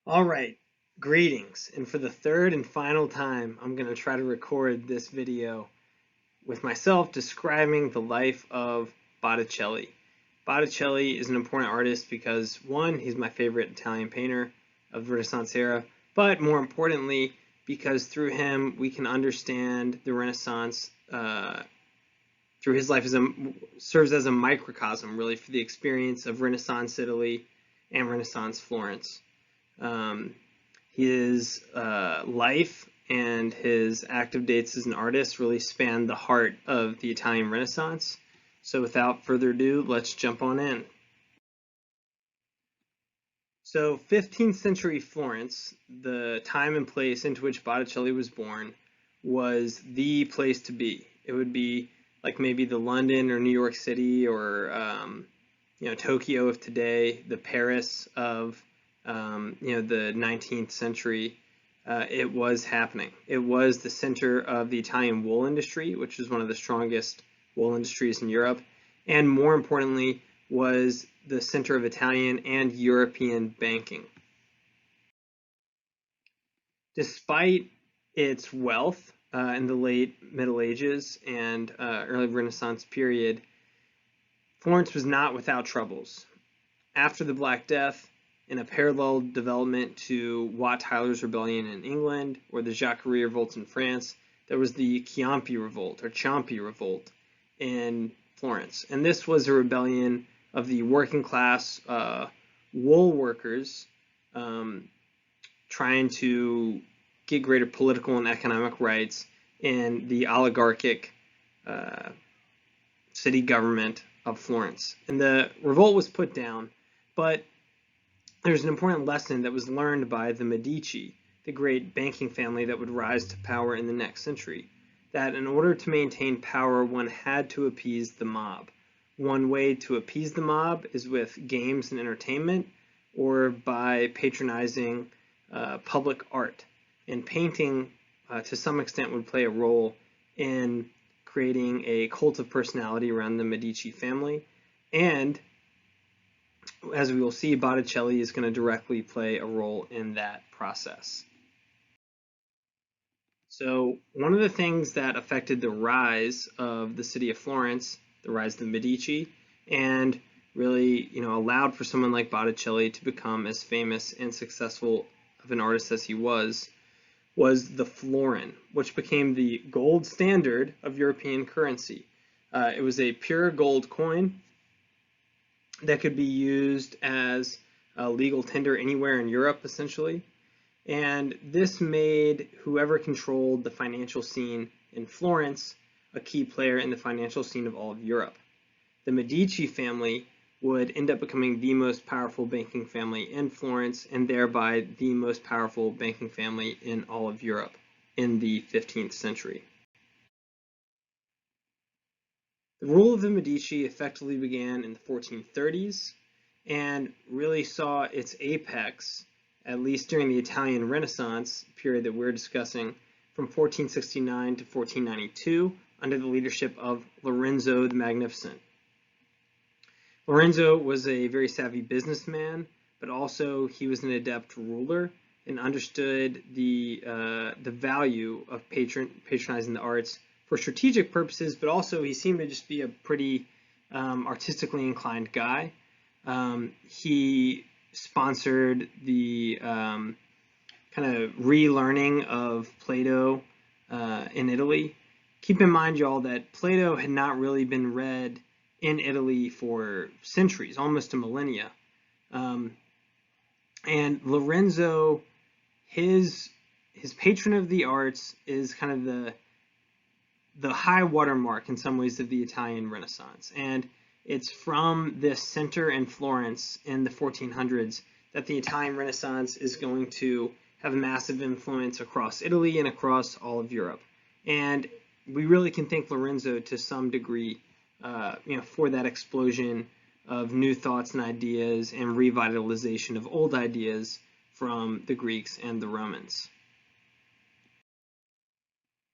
All right, greetings. And for the third and final time, I'm going to try to record this video with myself describing the life of Botticelli. Botticelli is an important artist because, one, he's my favorite Italian painter of the Renaissance era, but more importantly, because through him we can understand the Renaissance through his life serves as a microcosm, really, for the experience of Renaissance Italy and Renaissance Florence. Um, his life and his active dates as an artist really span the heart of the Italian Renaissance. So without further ado, let's jump on in. So 15th century Florence, the time and place into which Botticelli was born, was the place to be. It would be like maybe the London or New York City or Tokyo of today, the Paris of the 19th century. It was happening. It was the center of the Italian wool industry, which is one of the strongest wool industries in Europe, and more importantly, was the center of Italian and European banking. Despite its wealth in the late Middle Ages and early Renaissance period, Florence was not without troubles. After the Black Death, in a parallel development to Wat Tyler's rebellion in England or the Jacquerie revolt in France, there was the Ciampi revolt or Ciampi revolt in Florence. And this was a rebellion of the working class wool workers trying to get greater political and economic rights in the oligarchic city government of Florence. And the revolt was put down, but there's an important lesson that was learned by the Medici, the great banking family that would rise to power in the next century, that in order to maintain power, one had to appease the mob. One way to appease the mob is with games and entertainment, or by patronizing public art. And painting, to some extent, would play a role in creating a cult of personality around the Medici family. And as we will see, Botticelli is going to directly play a role in that process. So one of the things that affected the rise of the city of Florence, the rise of the Medici, and really, allowed for someone like Botticelli to become as famous and successful of an artist as he was the florin, which became the gold standard of European currency. It was a pure gold coin that could be used as a legal tender anywhere in Europe, essentially. And this made whoever controlled the financial scene in Florence a key player in the financial scene of all of Europe. The Medici family would end up becoming the most powerful banking family in Florence, and thereby the most powerful banking family in all of Europe in the 15th century. The rule of the Medici effectively began in the 1430s and really saw its apex, at least during the Italian Renaissance period that we're discussing, from 1469 to 1492 under the leadership of Lorenzo the Magnificent. Lorenzo was a very savvy businessman, but also he was an adept ruler and understood the value of patronizing the arts for strategic purposes, but also he seemed to just be a pretty artistically inclined guy. He sponsored the kind of relearning of Plato in Italy. Keep in mind, y'all, that Plato had not really been read in Italy for centuries, almost a millennia. And Lorenzo, his patron of the arts is kind of the high watermark in some ways of the Italian Renaissance. And it's from this center in Florence in the 1400s that the Italian Renaissance is going to have a massive influence across Italy and across all of Europe. And we really can thank Lorenzo to some degree for that explosion of new thoughts and ideas and revitalization of old ideas from the Greeks and the Romans.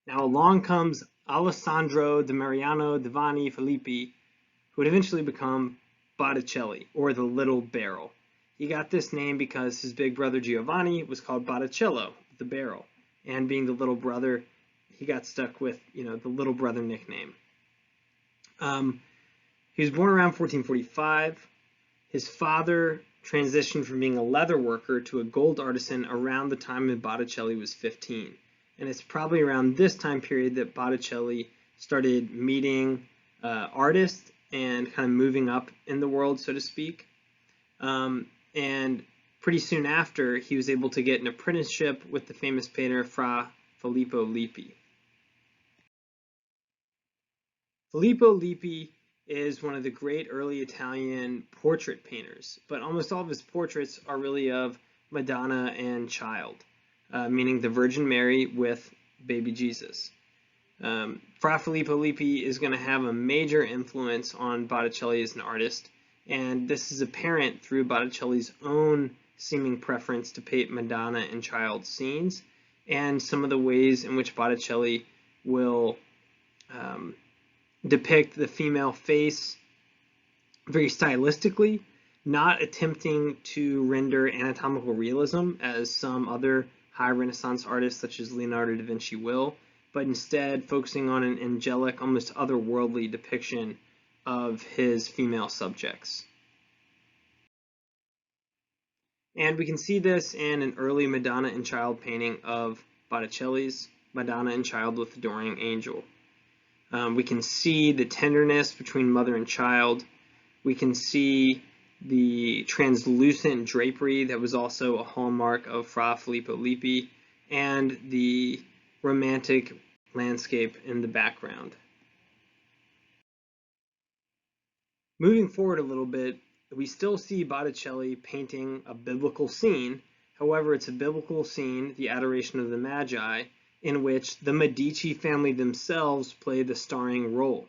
Now along comes Alessandro de Mariano Divani Filippi, who would eventually become Botticelli, or the Little Barrel. He got this name because his big brother Giovanni was called Botticello, the barrel. And being the little brother, he got stuck with, the little brother nickname. He was born around 1445. His father transitioned from being a leather worker to a gold artisan around the time that Botticelli was 15. And it's probably around this time period that Botticelli started meeting artists and kind of moving up in the world, so to speak. And pretty soon after, he was able to get an apprenticeship with the famous painter Fra Filippo Lippi. Filippo Lippi is one of the great early Italian portrait painters, but almost all of his portraits are really of Madonna and Child, meaning the Virgin Mary with baby Jesus. Fra Filippo Lippi is going to have a major influence on Botticelli as an artist, and this is apparent through Botticelli's own seeming preference to paint Madonna and Child scenes, and some of the ways in which Botticelli will depict the female face very stylistically, not attempting to render anatomical realism as some other high Renaissance artists such as Leonardo da Vinci will, but instead focusing on an angelic, almost otherworldly depiction of his female subjects. And we can see this in an early Madonna and Child painting of Botticelli's, Madonna and Child with Adoring Angel. We can see the tenderness between mother and child. We can see the translucent drapery that was also a hallmark of Fra Filippo Lippi, and the romantic landscape in the background. Moving forward a little bit, we still see Botticelli painting a biblical scene. However, it's a biblical scene, the Adoration of the Magi, in which the Medici family themselves play the starring role.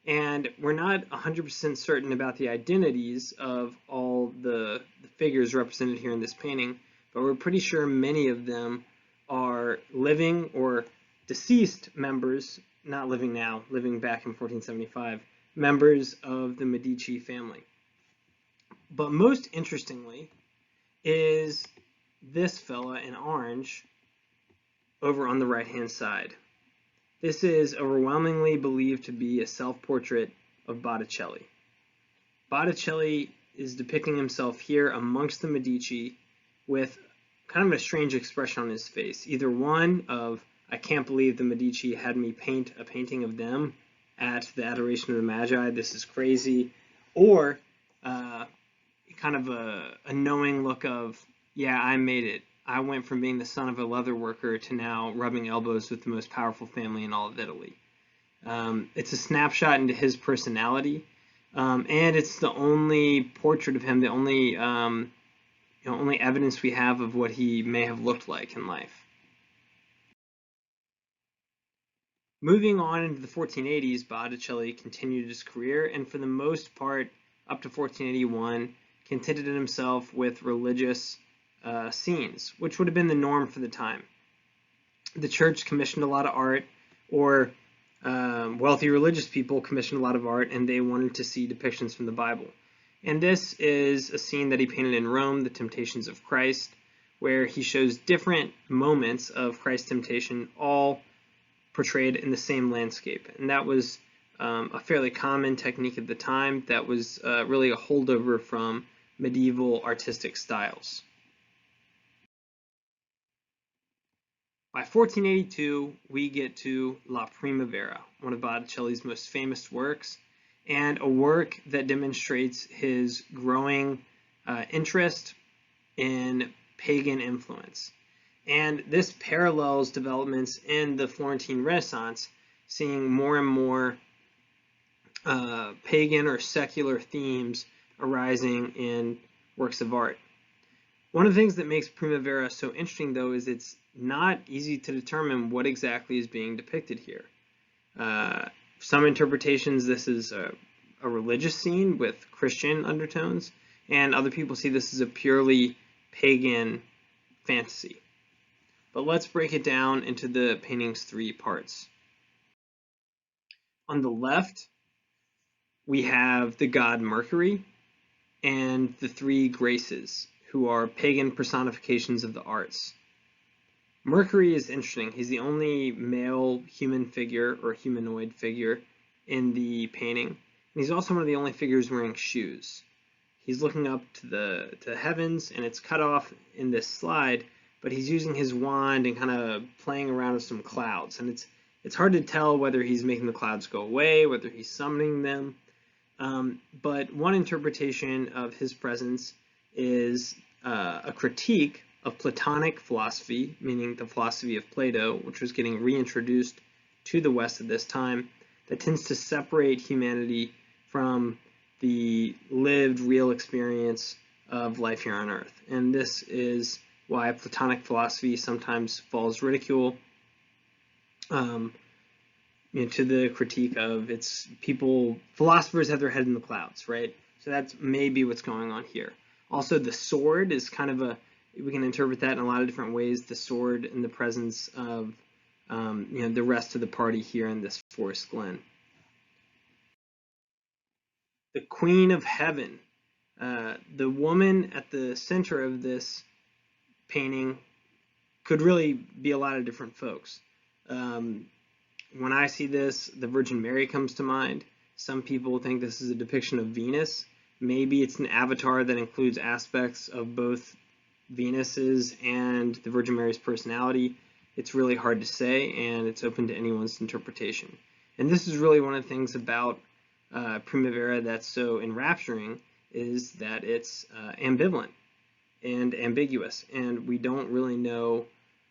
And we're not 100% certain about the identities of all the figures represented here in this painting, but we're pretty sure many of them are living or deceased members, not living now, living back in 1475, members of the Medici family. But most interestingly is this fella in orange over on the right-hand side. This is overwhelmingly believed to be a self-portrait of Botticelli. Botticelli is depicting himself here amongst the Medici with kind of a strange expression on his face. Either one of, I can't believe the Medici had me paint a painting of them at the Adoration of the Magi, this is crazy, or kind of a knowing look of, yeah, I made it. I went from being the son of a leather worker to now rubbing elbows with the most powerful family in all of Italy. It's a snapshot into his personality, and it's the only portrait of him, the only only evidence we have of what he may have looked like in life. Moving on into the 1480s, Botticelli continued his career, and for the most part, up to 1481, contented himself with religious scenes, which would have been the norm for the time. The church commissioned a lot of art, or wealthy religious people commissioned a lot of art, and they wanted to see depictions from the Bible. And this is a scene that he painted in Rome, the Temptations of Christ, where he shows different moments of Christ's temptation, all portrayed in the same landscape. And that was a fairly common technique at the time that was really a holdover from medieval artistic styles. By 1482, we get to La Primavera, one of Botticelli's most famous works, and a work that demonstrates his growing interest in pagan influence. And this parallels developments in the Florentine Renaissance, seeing more and more pagan or secular themes arising in works of art. One of the things that makes Primavera so interesting, though, is it's not easy to determine what exactly is being depicted here. Some interpretations, this is a religious scene with Christian undertones, and other people see this as a purely pagan fantasy. But let's break it down into the painting's three parts. On the left, we have the god Mercury, and the three Graces, who are pagan personifications of the arts. Mercury is interesting. He's the only male human figure or humanoid figure in the painting. And he's also one of the only figures wearing shoes. He's looking up to the heavens, and it's cut off in this slide, but he's using his wand and kind of playing around with some clouds. And it's hard to tell whether he's making the clouds go away, whether he's summoning them. But one interpretation of his presence is a critique of Platonic philosophy, meaning the philosophy of Plato, which was getting reintroduced to the West at this time, that tends to separate humanity from the lived, real experience of life here on Earth. And this is why Platonic philosophy sometimes falls ridicule to the critique of its people. Philosophers have their head in the clouds, right? So that's maybe what's going on here. Also, the sword is kind of we can interpret that in a lot of different ways. The sword in the presence of the rest of the party here in this forest glen. The Queen of Heaven. The woman at the center of this painting could really be a lot of different folks. When I see this, the Virgin Mary comes to mind. Some people think this is a depiction of Venus. Maybe it's an avatar that includes aspects of both Venus's and the Virgin Mary's personality. It's really hard to say, and it's open to anyone's interpretation. And this is really one of the things about Primavera that's so enrapturing, is that it's ambivalent and ambiguous, and we don't really know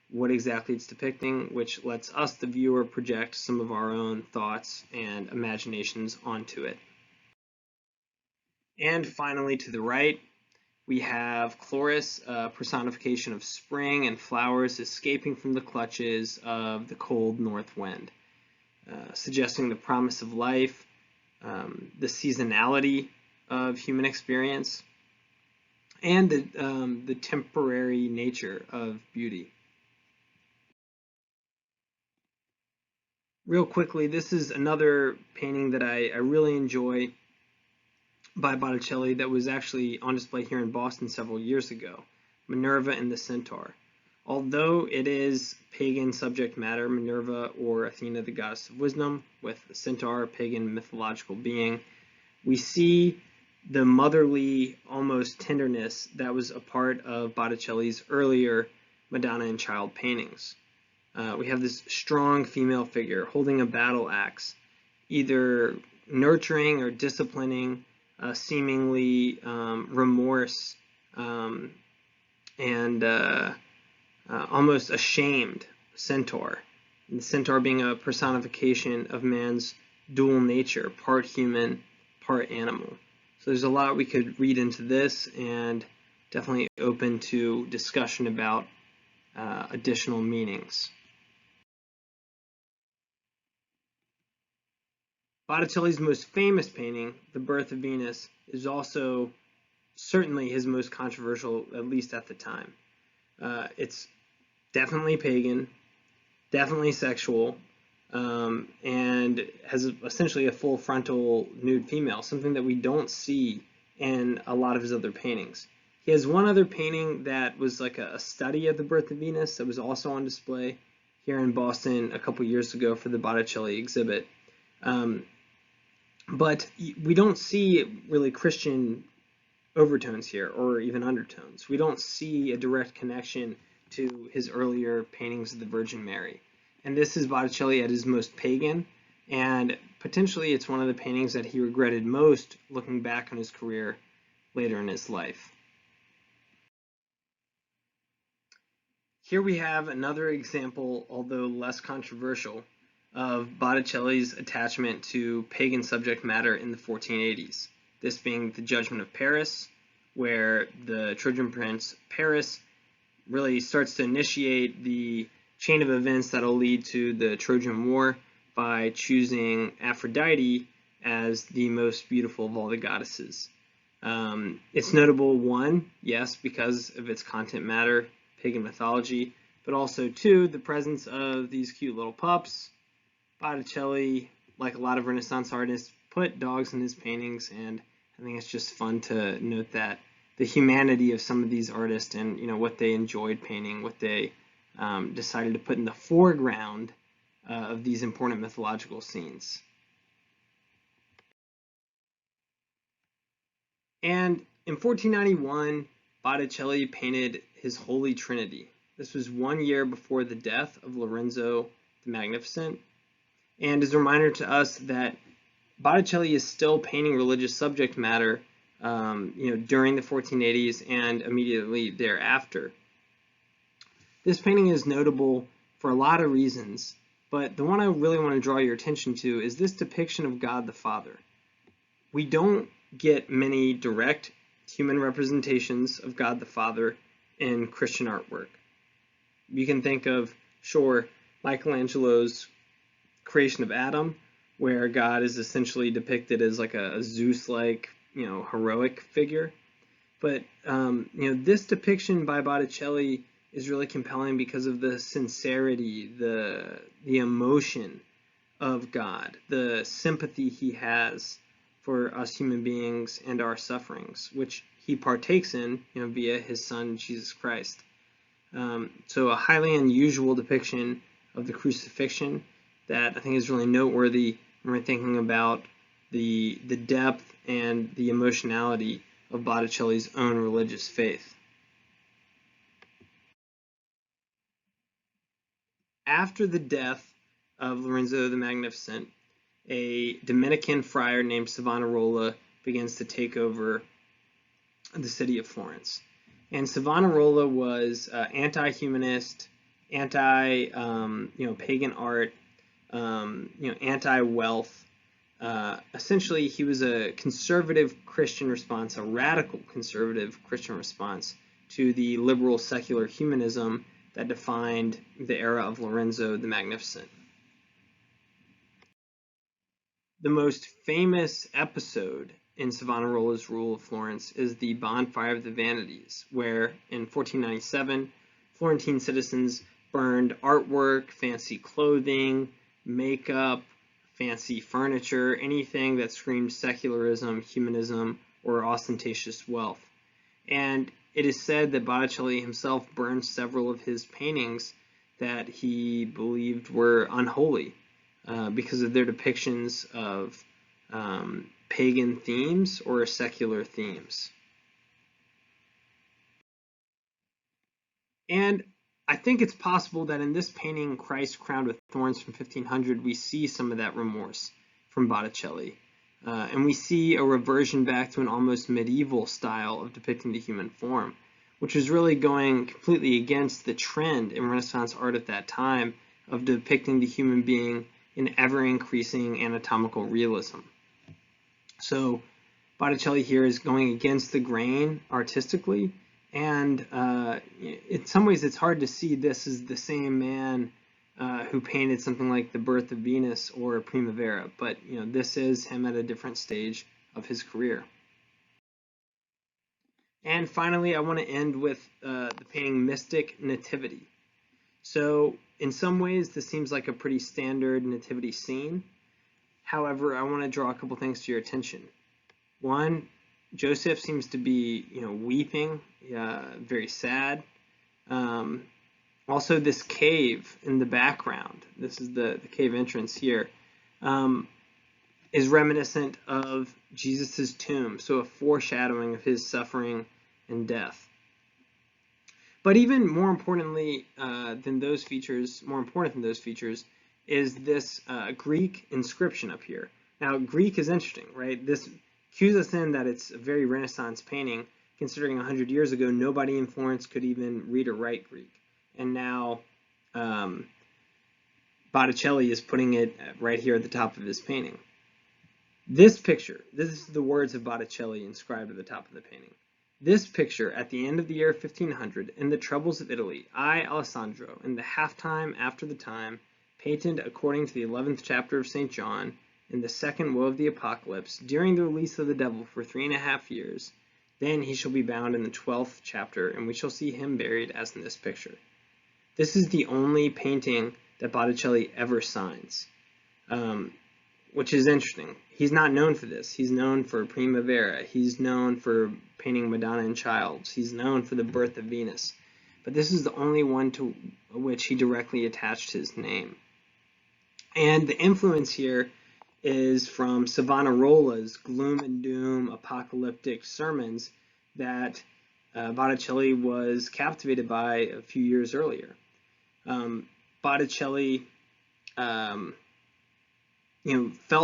what exactly it's depicting, which lets us, the viewer, project some of our own thoughts and imaginations onto it. And finally, to the right, we have Chloris, a personification of spring and flowers escaping from the clutches of the cold north wind, suggesting the promise of life, the seasonality of human experience, and the temporary nature of beauty. Real quickly, this is another painting that I really enjoy by Botticelli that was actually on display here in Boston several years ago, Minerva and the Centaur. Although it is pagan subject matter, Minerva or Athena, the goddess of wisdom, with the centaur, a pagan mythological being, we see the motherly, almost tenderness that was a part of Botticelli's earlier Madonna and Child paintings. We have this strong female figure holding a battle axe, either nurturing or disciplining seemingly remorse and almost ashamed centaur. And the centaur being a personification of man's dual nature, part human, part animal. So there's a lot we could read into this, and definitely open to discussion about additional meanings. Botticelli's most famous painting, The Birth of Venus, is also certainly his most controversial, at least at the time. It's definitely pagan, definitely sexual, and has essentially a full frontal nude female, something that we don't see in a lot of his other paintings. He has one other painting that was like a study of the birth of Venus that was also on display here in Boston a couple years ago for the Botticelli exhibit. But we don't see really Christian overtones here, or even undertones. We don't see a direct connection to his earlier paintings of the Virgin Mary. And this is Botticelli at his most pagan, and potentially it's one of the paintings that he regretted most looking back on his career later in his life. Here we have another example, although less controversial, of Botticelli's attachment to pagan subject matter in the 1480s. This being the Judgment of Paris, where the Trojan prince Paris really starts to initiate the chain of events that'll lead to the Trojan War by choosing Aphrodite as the most beautiful of all the goddesses. It's notable, one, yes, because of its content matter, pagan mythology, but also two, the presence of these cute little pups. Botticelli, like a lot of Renaissance artists, put dogs in his paintings and I think it's just fun to note that the humanity of some of these artists and what they enjoyed painting, what they decided to put in the foreground of these important mythological scenes. And in 1491, Botticelli painted his Holy Trinity. This was 1 year before the death of Lorenzo the Magnificent, and is a reminder to us that Botticelli is still painting religious subject matter, during the 1480s and immediately thereafter. This painting is notable for a lot of reasons, but the one I really want to draw your attention to is this depiction of God the Father. We don't get many direct human representations of God the Father in Christian artwork. You can think of, sure, Michelangelo's creation of Adam, where God is essentially depicted as like a Zeus-like, heroic figure. But this depiction by Botticelli is really compelling because of the sincerity, the emotion of God, the sympathy he has for us human beings and our sufferings, which he partakes in, via his son Jesus Christ. So a highly unusual depiction of the crucifixion that I think is really noteworthy when we're thinking about the depth and the emotionality of Botticelli's own religious faith. After the death of Lorenzo the Magnificent, a Dominican friar named Savonarola begins to take over the city of Florence. And Savonarola was anti-humanist, anti-pagan art, anti-wealth. Essentially, he was a conservative Christian response, a radical conservative Christian response to the liberal secular humanism that defined the era of Lorenzo the Magnificent. The most famous episode in Savonarola's rule of Florence is the Bonfire of the Vanities, where in 1497, Florentine citizens burned artwork, fancy clothing, makeup, fancy furniture, anything that screamed secularism, humanism, or ostentatious wealth. And it is said that Botticelli himself burned several of his paintings that he believed were unholy because of their depictions of pagan themes or secular themes. And I think it's possible that in this painting, Christ Crowned with Thorns from 1500, we see some of that remorse from Botticelli. And we see a reversion back to an almost medieval style of depicting the human form, which was really going completely against the trend in Renaissance art at that time of depicting the human being in ever-increasing anatomical realism. So Botticelli here is going against the grain artistically, and in some ways it's hard to see this as the same man who painted something like The Birth of Venus or Primavera, but this is him at a different stage of his career. And finally, I want to end with the painting Mystic Nativity. So in some ways, this seems like a pretty standard nativity scene. However, I want to draw a couple things to your attention. One, Joseph seems to be, weeping, very sad. Also, this cave in the background, this is the cave entrance here, is reminiscent of Jesus's tomb, so a foreshadowing of his suffering and death. But even more importantly than those features, is this Greek inscription up here. Now, Greek is interesting, right? This cues us in that it's a very Renaissance painting, considering 100 years ago, nobody in Florence could even read or write Greek. And now Botticelli is putting it right here at the top of his painting. This picture, this is the words of Botticelli inscribed at the top of the painting. This picture, at the end of the year 1500, in the troubles of Italy, I, Alessandro, in the half-time after the time, painted according to the 11th chapter of St. John, in the second woe of the apocalypse, during the release of the devil for 3.5 years, then he shall be bound in the 12th chapter, and we shall see him buried as in this picture. This is the only painting that Botticelli ever signs. which is interesting. He's not known for this. He's known for Primavera. He's known for painting Madonna and Child. He's known for the birth of Venus. But this is the only one to which he directly attached his name. And the influence here is from Savonarola's gloom and doom apocalyptic sermons that Botticelli was captivated by a few years earlier. Botticelli felt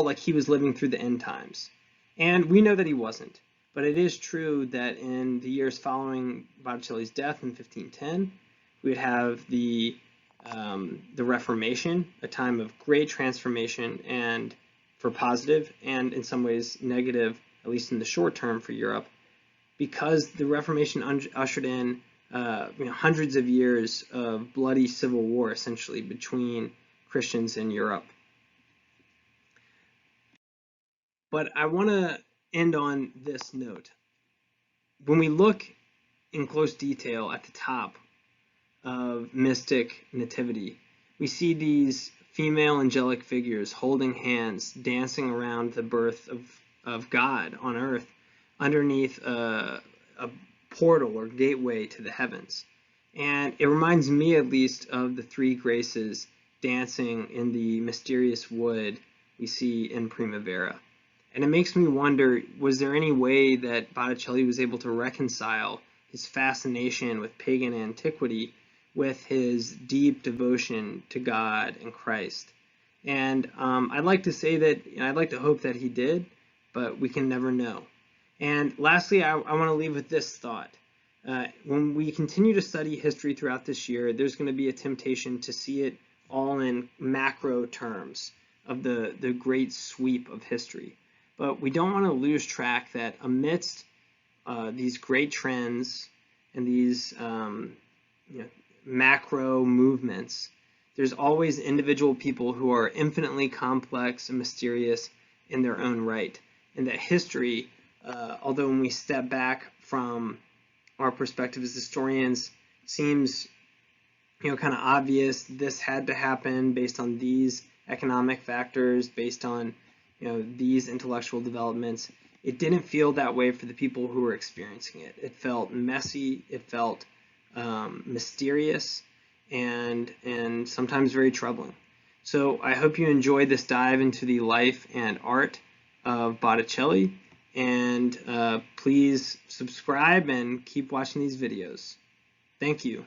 like he was living through the end times. And we know that he wasn't. But it is true that in the years following Botticelli's death in 1510, we would have the Reformation, a time of great transformation and for positive and in some ways negative, at least in the short term for Europe, because the Reformation ushered in hundreds of years of bloody civil war, essentially, between Christians in Europe. But I want to end on this note. When we look in close detail at the top of Mystic Nativity, we see these female angelic figures holding hands, dancing around the birth of God on earth underneath a portal or gateway to the heavens. And it reminds me, at least, of the three graces dancing in the mysterious wood we see in Primavera. And it makes me wonder, was there any way that Botticelli was able to reconcile his fascination with pagan antiquity with his deep devotion to God and Christ? And I'd like to say that, I'd like to hope that he did, but we can never know. And lastly, I want to leave with this thought. When we continue to study history throughout this year, there's going to be a temptation to see it all in macro terms of the great sweep of history. But we don't want to lose track that amidst these great trends and these macro movements, there's always individual people who are infinitely complex and mysterious in their own right. And that history, although when we step back from our perspective as historians, seems kind of obvious, this had to happen based on these economic factors, based on these intellectual developments. It didn't feel that way for the people who were experiencing it. It felt messy, it felt mysterious, and sometimes very troubling. So I hope you enjoyed this dive into the life and art of Botticelli, and please subscribe and keep watching these videos. Thank you.